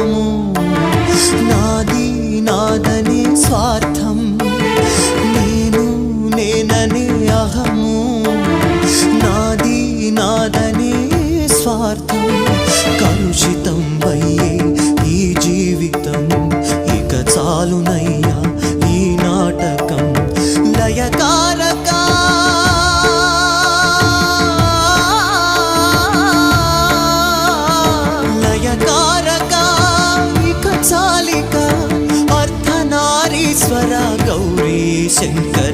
అహము నాది నాదనే స్వార్థం నేను నేననే అహము నాది నాదనే స్వార్థం కలుషితం అయ్యే ఈ జీవితం ఇక చాలునయ్యా ఈ నాటకం లయకారక లయకారక ఇక చాలిక అర్ధనారీశ్వర గౌరీ శంకర